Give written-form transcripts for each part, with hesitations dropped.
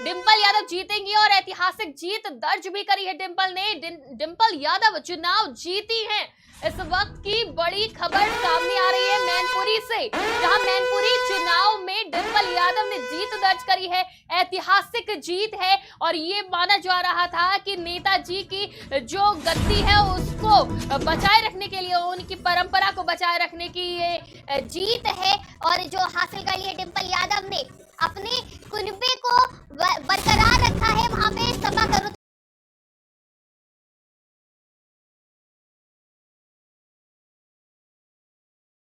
डिंपल यादव जीतेंगी और ऐतिहासिक जीत दर्ज भी करी है डिंपल ने। डिंपल यादव चुनाव जीती हैं। इस वक्त की बड़ी खबर सामने आ रही है मैनपुरी से, जहां मैनपुरी चुनाव में डिंपल यादव ने जीत दर्ज करी है। ऐतिहासिक जीत है और ये माना जा रहा था कि नेताजी की जो गद्दी है उसको बचाए रखने के लिए, उनकी परंपरा को बचाए रखने की ये जीत है। और जो हासिल करी है डिंपल यादव ने, अपने कुनबे को बरकरार रखा है। वहां पे सपा करो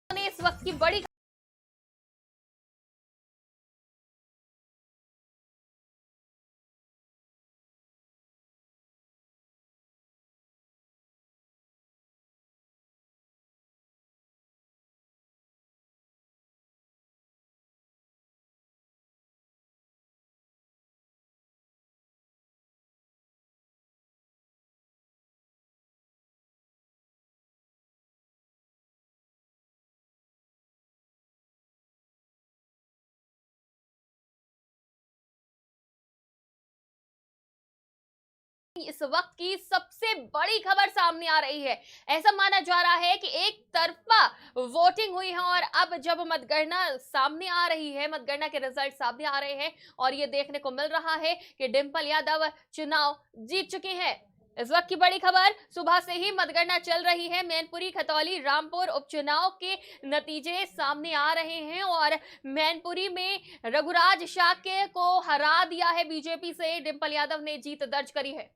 ने इस वक्त की बड़ी इस वक्त की सबसे बड़ी खबर सामने आ रही है। ऐसा माना जा रहा है कि एक तरफा वोटिंग हुई है और अब जब मतगणना सामने आ रही है, मतगणना के रिजल्ट सामने आ रहे हैं और ये देखने को मिल रहा है कि डिंपल यादव चुनाव जीत चुकी हैं। इस वक्त की बड़ी खबर, सुबह से ही मतगणना चल रही है। मैनपुरी, खतौली, रामपुर उपचुनाव के नतीजे सामने आ रहे हैं और मैनपुरी में रघुराज शाक्य को हरा दिया है बीजेपी से। डिंपल यादव ने जीत दर्ज करी है।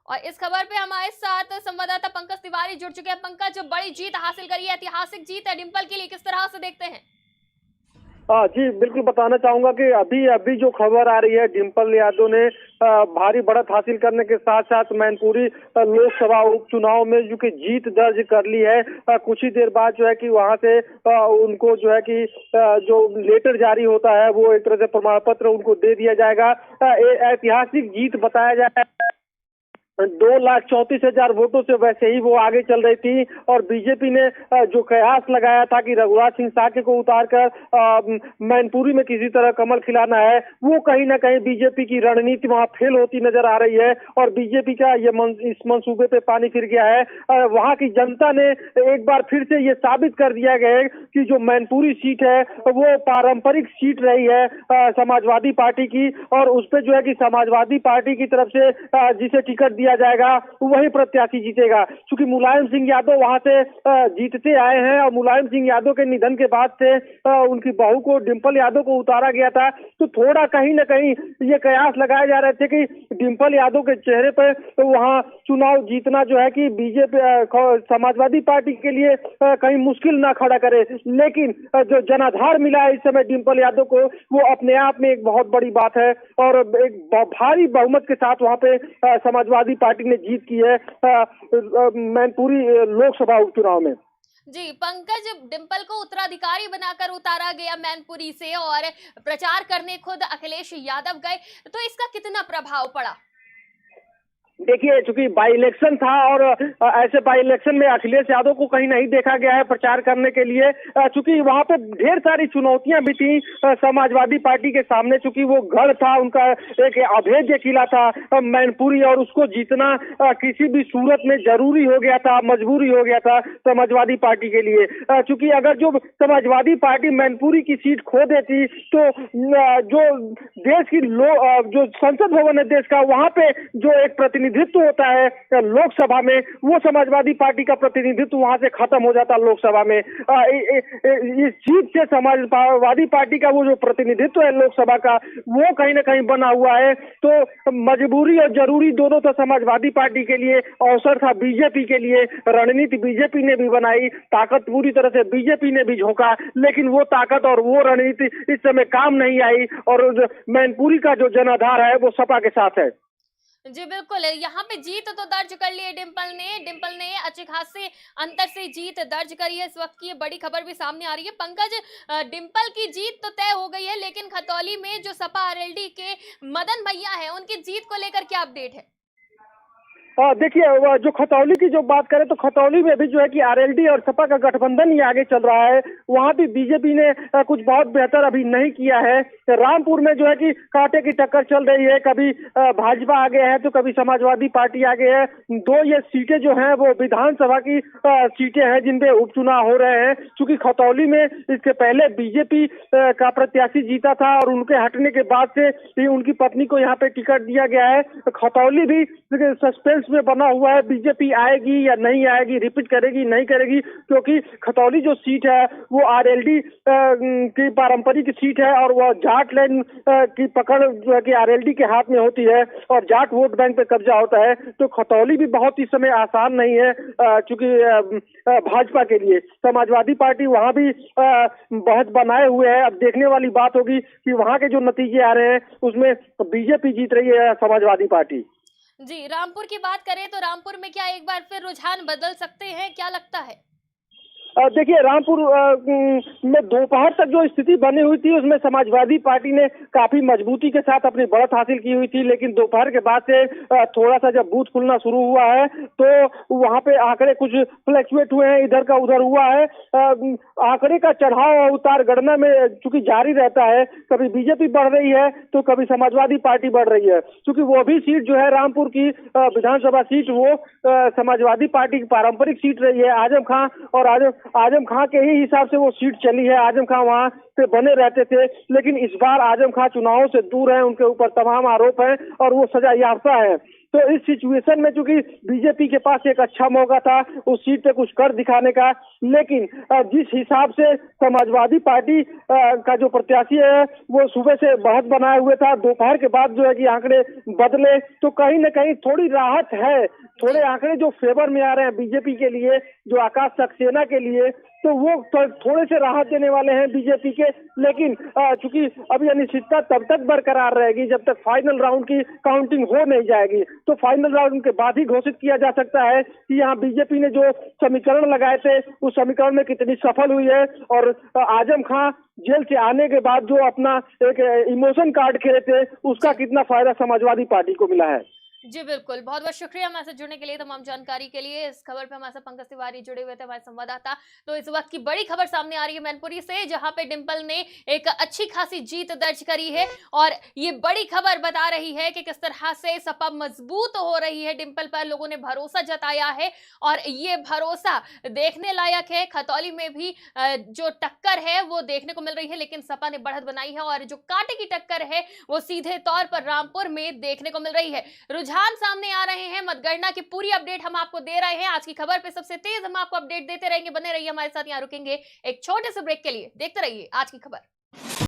और इस खबर पे हमारे साथ संवाददाता पंकज तिवारी जुड़ चुके हैं। पंकज, बड़ी जीत हासिल करी है, ऐतिहासिक जीत है डिंपल के लिए, किस तरह से देखते हैं? जी बिल्कुल बताना चाहूंगा कि अभी जो खबर आ रही है, डिंपल यादव ने भारी बढ़त हासिल करने के साथ साथ मैनपुरी लोकसभा उपचुनाव में जो कि जीत दर्ज कर ली है। कुछ ही देर बाद जो है कि वहां से उनको जो है कि जो लेटर जारी होता है वो एक तरह से प्रमाण पत्र उनको दे दिया जाएगा। ऐतिहासिक जीत बताया जाए 2,34,000 वोटों से वैसे ही वो आगे चल रही थी और बीजेपी ने जो कयास लगाया था कि रघुराज सिंह शाक्य को उतारकर मैनपुरी में किसी तरह कमल खिलाना है, वो कहीं ना कहीं बीजेपी की रणनीति वहां फेल होती नजर आ रही है और बीजेपी का ये इस मंसूबे पे पानी फिर गया है। वहां की जनता ने एक बार फिर से ये साबित कर दिया गया है कि जो मैनपुरी सीट है वो पारंपरिक सीट रही है समाजवादी पार्टी की, और उस पर जो है कि समाजवादी पार्टी की तरफ से जिसे टिकट दिया जाएगा वही प्रत्याशी जीतेगा। क्योंकि मुलायम सिंह यादव वहां से जीतते आए हैं और मुलायम सिंह यादव के निधन के बाद से उनकी बहू को, डिंपल यादव को उतारा गया था, तो थोड़ा कहीं ना कहीं ये कयास लगाए जा रहे थे कि डिंपल यादव के चेहरे पर तो वहां चुनाव जीतना जो है कि बीजेपी समाजवादी पार्टी के लिए कहीं मुश्किल ना खड़ा करे। लेकिन जो जनाधार मिला है इस समय डिंपल यादव को, वो अपने आप में एक बहुत बड़ी बात है और एक भारी बहुमत के साथ वहां पे समाजवादी पार्टी ने जीत की है मैनपुरी लोकसभा उपचुनाव में। जी पंकज, डिंपल को उत्तराधिकारी बनाकर उतारा गया मैनपुरी से और प्रचार करने खुद अखिलेश यादव गए, तो इसका कितना प्रभाव पड़ा? देखिए, चूंकि बाई इलेक्शन था और ऐसे बाई इलेक्शन में अखिलेश यादव को कहीं नहीं देखा गया है प्रचार करने के लिए, चूंकि वहां पे ढेर सारी चुनौतियां भी थी समाजवादी पार्टी के सामने। चूंकि वो गढ़ था उनका, एक अभेद्य किला था मैनपुरी, और उसको जीतना किसी भी सूरत में जरूरी हो गया था, मजबूरी हो गया था समाजवादी पार्टी के लिए। चूंकि अगर जो समाजवादी पार्टी मैनपुरी की सीट खो देती तो जो देश की जो संसद भवन है देश का, वहां पे जो एक प्रतिनिधित्व होता है लोकसभा में, वो समाजवादी पार्टी का प्रतिनिधित्व वहां से खत्म हो जाता लोकसभा में। इस जीत से समाजवादी पार्टी का वो जो प्रतिनिधित्व है लोकसभा का, वो कहीं ना कहीं बना हुआ है। तो मजबूरी और जरूरी दोनों तो समाजवादी पार्टी के लिए अवसर था, बीजेपी के लिए रणनीति बीजेपी ने भी बनाई, ताकत पूरी तरह से बीजेपी ने भी झोंका, लेकिन वो ताकत और वो रणनीति इस समय काम नहीं आई और मैनपुरी का जो जनाधार है वो सपा के साथ है। जी बिल्कुल, यहाँ पे जीत तो दर्ज कर ली है डिंपल ने अच्छे खासे अंतर से जीत दर्ज करी है। इस वक्त की ये बड़ी खबर भी सामने आ रही है। पंकज, डिंपल की जीत तो तय हो गई है, लेकिन खतौली में जो सपा आरएलडी के मदन भैया हैं, उनकी जीत को लेकर क्या अपडेट है? देखिए जो खतौली की जो बात करें तो खतौली में भी जो है कि आरएलडी और सपा का गठबंधन ही आगे चल रहा है। वहां भी बीजेपी ने कुछ बहुत बेहतर अभी नहीं किया है। रामपुर में जो है कि कांटे की टक्कर चल रही है, कभी भाजपा आगे है तो कभी समाजवादी पार्टी आगे है। दो ये सीटें जो हैं वो विधानसभा की सीटें हैं जिनपे उपचुनाव हो रहे हैं। चूंकि खतौली में इसके पहले बीजेपी का प्रत्याशी जीता था और उनके हटने के बाद से उनकी पत्नी को यहाँ पे टिकट दिया गया है। खतौली भी सस्पेंस में बना हुआ है, बीजेपी आएगी या नहीं आएगी, रिपीट करेगी नहीं करेगी, क्योंकि खतौली जो सीट है वो आरएलडी की पारंपरिक सीट है और वह जाट लाइन की पकड़ जो है कि आरएलडी के हाथ में होती है और जाट वोट बैंक पे कब्जा होता है। तो खतौली भी बहुत इस समय आसान नहीं है क्योंकि भाजपा के लिए। समाजवादी पार्टी वहां भी बहुत बनाए हुए है। अब देखने वाली बात होगी कि वहां के जो नतीजे आ रहे हैं उसमें बीजेपी जीत रही है समाजवादी पार्टी। जी, रामपुर की बात करें तो रामपुर में क्या एक बार फिर रुझान बदल सकते हैं, क्या लगता है? देखिए रामपुर में दोपहर तक जो स्थिति बनी हुई थी उसमें समाजवादी पार्टी ने काफी मजबूती के साथ अपनी बढ़त हासिल की हुई थी, लेकिन दोपहर के बाद से थोड़ा सा जब बूथ खुलना शुरू हुआ है तो वहां पे आंकड़े कुछ फ्लक्चुएट हुए हैं, इधर का उधर हुआ है। आंकड़े का चढ़ाव और उतार गणना में चूंकि जारी रहता है, कभी बीजेपी बढ़ रही है तो कभी समाजवादी पार्टी बढ़ रही है। क्योंकि वो भी सीट जो है रामपुर की विधानसभा सीट वो समाजवादी पार्टी की पारंपरिक सीट रही है। आजम खां और आजम खां के ही हिसाब से वो सीट चली है। आजम खां वहां पे बने रहते थे, लेकिन इस बार आजम खां चुनावों से दूर हैं, उनके ऊपर तमाम आरोप हैं और वो सजा याफ्ता है। तो इस सिचुएशन में चूंकि बीजेपी के पास एक अच्छा मौका था उस सीट पे कुछ कर दिखाने का, लेकिन जिस हिसाब से समाजवादी पार्टी का जो प्रत्याशी है वो सुबह से बढ़त बनाए हुए था, दोपहर के बाद जो है कि आंकड़े बदले तो कहीं न कहीं थोड़ी राहत है। थोड़े आंकड़े जो फेवर में आ रहे हैं बीजेपी के लिए, जो आकाश सक्सेना के लिए, तो वो थोड़े से राहत देने वाले हैं बीजेपी के। लेकिन चूंकि अभी अनिश्चितता तब तक बरकरार रहेगी जब तक फाइनल राउंड की काउंटिंग हो नहीं जाएगी। तो फाइनल राउंड के बाद ही घोषित किया जा सकता है कि यहाँ बीजेपी ने जो समीकरण लगाए थे उस समीकरण में कितनी सफल हुई है और आजम खां जेल से आने के बाद जो अपना एक इमोशन कार्ड खेले थे उसका कितना फायदा समाजवादी पार्टी को मिला है। जी बिल्कुल, बहुत बहुत शुक्रिया हमारे साथ जुड़ने के लिए, तमाम जानकारी के लिए। इस खबर पे हमारे साथ पंकज तिवारी जुड़े हुए थे, हमारे संवाददाता। तो इस वक्त की बड़ी खबर सामने आ रही है मैनपुरी से, जहां पे डिंपल ने एक अच्छी खासी जीत दर्ज करी है और ये बड़ी खबर बता रही है कि किस तरह से सपा मजबूत हो रही है। डिंपल पर लोगों ने भरोसा जताया है और ये भरोसा देखने लायक है। खतौली में भी जो टक्कर है वो देखने को मिल रही है, लेकिन सपा ने बढ़त बनाई है और जो कांटे की टक्कर है वो सीधे तौर पर रामपुर में देखने को मिल रही है। रुझान सामने आ रहे हैं, मतगणना की पूरी अपडेट हम आपको दे रहे हैं। आज की खबर पे सबसे तेज हम आपको अपडेट देते रहेंगे, बने रहिए हमारे साथ। यहाँ रुकेंगे एक छोटे से ब्रेक के लिए, देखते रहिए आज की खबर।